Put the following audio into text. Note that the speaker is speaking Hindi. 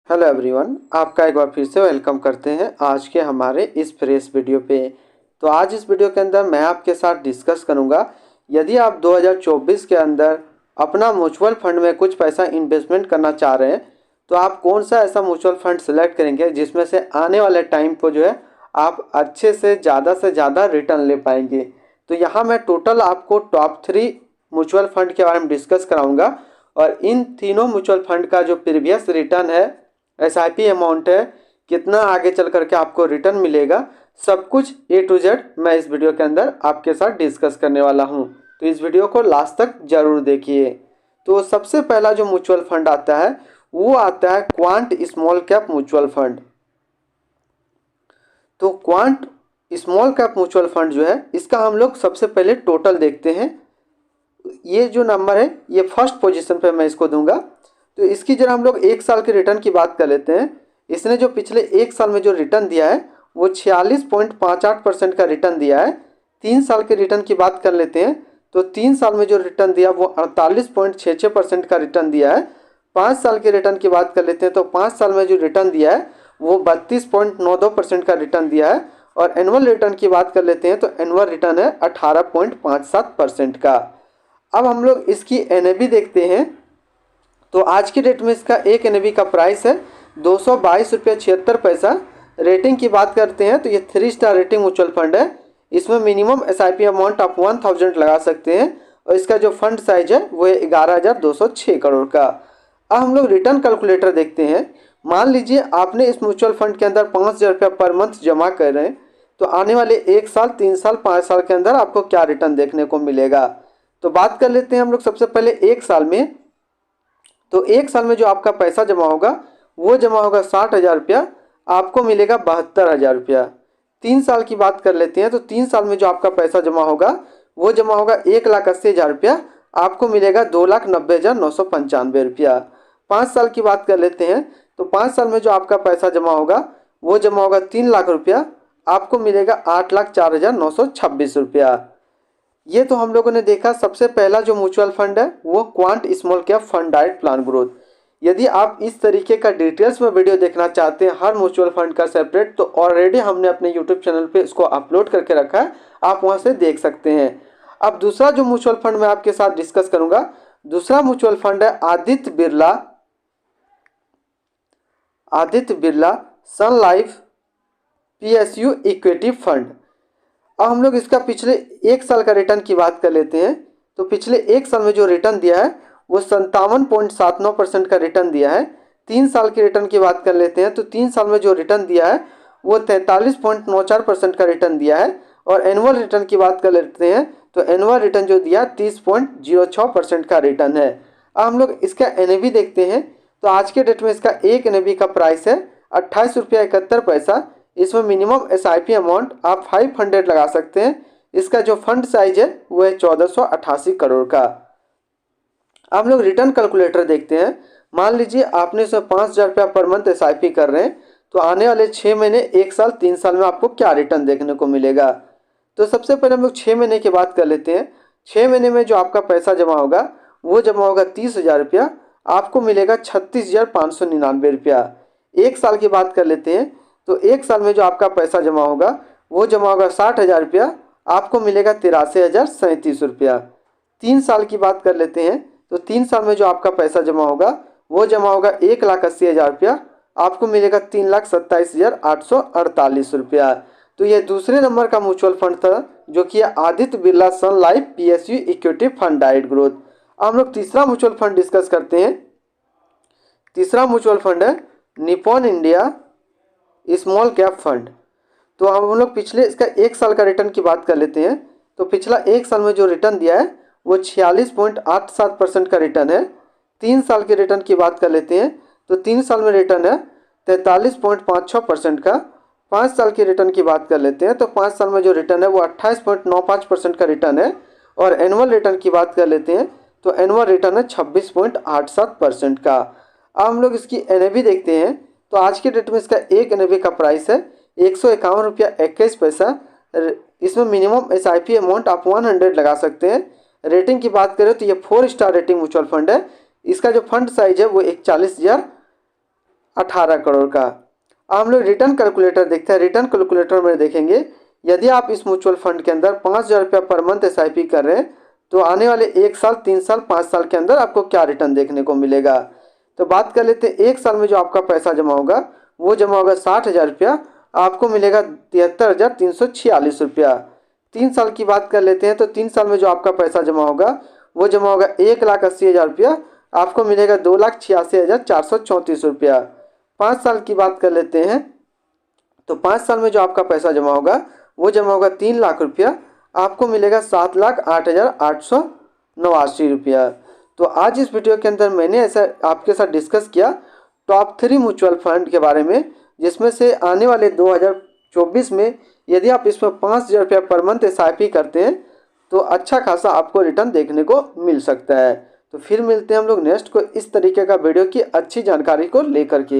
हेलो एवरीवन, आपका एक बार फिर से वेलकम करते हैं आज के हमारे इस फ्रेश वीडियो पे। तो आज इस वीडियो के अंदर मैं आपके साथ डिस्कस करूंगा, यदि आप 2024 के अंदर अपना म्यूचुअल फंड में कुछ पैसा इन्वेस्टमेंट करना चाह रहे हैं तो आप कौन सा ऐसा म्यूचुअल फंड सेलेक्ट करेंगे जिसमें से आने वाले टाइम को जो है आप अच्छे से ज़्यादा रिटर्न ले पाएंगे। तो यहाँ मैं टोटल आपको टॉप 3 म्यूचुअल फंड के बारे में डिस्कस कराऊंगा और इन तीनों म्यूचुअल फंड का जो प्रीवियस रिटर्न है, एसआईपी अमाउंट है, कितना आगे चल करके आपको रिटर्न मिलेगा, सब कुछ ए टू जेड मैं इस वीडियो के अंदर आपके साथ डिस्कस करने वाला हूं। तो इस वीडियो को लास्ट तक जरूर देखिए। तो सबसे पहला जो म्यूचुअल फंड आता है वो आता है quant small cap mutual fund. तो quant small cap mutual fund जो है इसका हम लोग सबसे पहले टोटल देखते हैं। ये जो नंबर है ये फर्स्ट पोजीशन पे मैं इसको दूंगा। तो इसकी जरा हम लोग एक साल के रिटर्न की बात कर लेते हैं। इसने जो पिछले एक साल में जो रिटर्न दिया है वो 46.58% का रिटर्न दिया है। 3 साल के रिटर्न की बात कर लेते हैं तो 3 साल में जो रिटर्न दिया वो 48.66% का रिटर्न दिया है। 5 साल के रिटर्न की बात कर लेते हैं तो 5 साल में जो रिटर्न दिया है वो 32.92% का रिटर्न दिया है। और एनुअल रिटर्न की बात कर लेते हैं तो एनुअल रिटर्न है 18.57% का। अब हम लोग इसकी एनएवी देखते हैं। तो आज की डेट में इसका एक एनएवी का प्राइस है 222.76 रुपये। रेटिंग की बात करते हैं तो ये 3 स्टार रेटिंग म्यूचुअल फंड है। इसमें मिनिमम एसआईपी अमाउंट आप 1000 लगा सकते हैं और इसका जो फंड साइज है वो है 11,206 करोड़ का। अब हम लोग रिटर्न कैलकुलेटर देखते हैं। मान लीजिए आपने इस म्यूचुअल फंड के अंदर 5,000 रुपया पर मंथ जमा कर रहे हैं तो आने वाले 1 साल, 3 साल, 5 साल के अंदर आपको क्या रिटर्न देखने को मिलेगा। तो बात कर लेते हैं हम लोग सबसे पहले 1 साल में। तो 1 साल में जो आपका पैसा जमा होगा वो जमा होगा 60,000 रुपया, आपको मिलेगा 72,000 रुपया। 3 साल की बात कर लेते हैं तो 3 साल में जो आपका पैसा जमा होगा वो जमा होगा 1,80,000 रुपया, आपको मिलेगा 2,90,995 रुपया। 5 साल की बात कर लेते हैं तो 5 साल में जो आपका पैसा जमा होगा वो जमा होगा 3,00,000 रुपया, आपको मिलेगा 8,04,926 रुपया। ये तो हम लोगों ने देखा सबसे पहला जो म्यूचुअल फंड है वो quant small cap fund direct plan growth. यदि आप इस तरीके का डिटेल्स में वीडियो देखना चाहते हैं हर म्यूचुअल फंड का सेपरेट, तो ऑलरेडी हमने अपने यूट्यूब चैनल पे इसको अपलोड करके रखा है, आप वहां से देख सकते हैं। अब दूसरा जो म्यूचुअल फंड मैं आपके साथ डिस्कस करूंगा, दूसरा म्यूचुअल फंड है Aditya Birla Sun Life PSU equity fund. अब हम लोग इसका पिछले 1 साल का रिटर्न की बात कर लेते हैं। तो पिछले 1 साल में जो रिटर्न दिया है वो 57.79% का रिटर्न दिया है। 3 साल के रिटर्न की बात कर लेते हैं तो 3 साल में जो रिटर्न दिया है वो 43.94% का रिटर्न दिया है। और एनुअल रिटर्न की बात कर लेते हैं तो एनुअल रिटर्न जो दिया 30.06% का रिटर्न है। अब हम लोग इसका एनएवी देखते हैं। तो आज के डेट में इसका एक एनएवी का प्राइस है 28.71 रुपया। इसमें मिनिमम एसआईपी अमाउंट आप 500 लगा सकते हैं। इसका जो फंड साइज है वो है 1488 करोड़ का। अब लोग रिटर्न कैलकुलेटर देखते हैं। मान लीजिए आपने इसमें 5,000 रुपया पर मंथ एसआईपी कर रहे हैं तो आने वाले 6 महीने, 1 साल, 3 साल में आपको क्या रिटर्न देखने को मिलेगा। तो सबसे पहले हम लोग 6 महीने की बात कर लेते हैं। 6 महीने में जो आपका पैसा जमा होगा वो जमा होगा 30,000 रुपया, आपको मिलेगा 36,599 रुपया। 1 साल की बात कर लेते हैं तो 1 साल में जो आपका पैसा जमा होगा वो जमा होगा 60,000 रुपया, आपको मिलेगा 83,037 रुपया। 3 साल की बात कर लेते हैं तो 3 साल में जो आपका पैसा जमा होगा वो जमा होगा 1,80,000 रुपया, आपको मिलेगा 3,27,848 रुपया। तो ये दूसरे नंबर का म्यूचुअल फंड था जो कि Aditya Birla Sun Life PSU equity fund direct growth. हम लोग तीसरा म्यूचुअल फंड डिस्कस करते हैं। तीसरा म्यूचुअल फंड है Nippon India small cap fund. तो हम लोग पिछले इसका 1 साल का रिटर्न की बात कर लेते हैं। तो पिछला 1 साल में जो रिटर्न दिया है वो 46.87% का रिटर्न है। 3 साल के रिटर्न की बात कर लेते हैं तो 3 साल में रिटर्न है 43.56% का। 5 साल के रिटर्न की बात कर लेते हैं तो 5 साल में जो रिटर्न है वो 28.95% का रिटर्न है। और एनुअल रिटर्न की बात कर लेते हैं तो एनुअल रिटर्न है 26.87% का। अब हम लोग इसकी एनएवी देखते हैं। तो आज के डेट में इसका एक एनएवी का प्राइस है 151.21 रुपया। इसमें मिनिमम एसआईपी अमाउंट आप 100 लगा सकते हैं। रेटिंग की बात करें तो ये 4 स्टार रेटिंग म्यूचुअल फंड है। इसका जो फंड साइज है वो 41,000 18 करोड़ का। अब हम लोग रिटर्न कैलकुलेटर देखते हैं। रिटर्न कैलकुलेटर में देखेंगे यदि आप इस म्यूचुअल फंड के अंदर 5,000 रुपया पर मंथ SIP कर रहे हैं तो आने वाले 1 साल, 3 साल, 5 साल के अंदर आपको क्या रिटर्न देखने को मिलेगा। तो बात कर लेते हैं 1 साल में जो आपका पैसा जमा होगा वो जमा होगा 60,000 रुपया, आपको मिलेगा 73,346 रुपया। 3 साल की बात कर लेते हैं तो 3 साल में जो आपका पैसा जमा होगा वो जमा होगा 1,80,000 रुपया, आपको मिलेगा 2,86,434 रुपया। 5 साल की बात कर लेते हैं तो 5 साल में जो आपका पैसा जमा होगा वो जमा होगा 3 लाख रुपया, आपको मिलेगा 7,08,889 रुपया। तो आज इस वीडियो के अंदर मैंने ऐसा आपके साथ डिस्कस किया टॉप 3 म्यूचुअल फंड के बारे में, जिसमें से आने वाले 2024 में यदि आप इसमें 5,000 रुपया पर मंथ SIP करते हैं तो अच्छा खासा आपको रिटर्न देखने को मिल सकता है। तो फिर मिलते हैं हम लोग नेक्स्ट को इस तरीके का वीडियो की अच्छी जानकारी को लेकर के।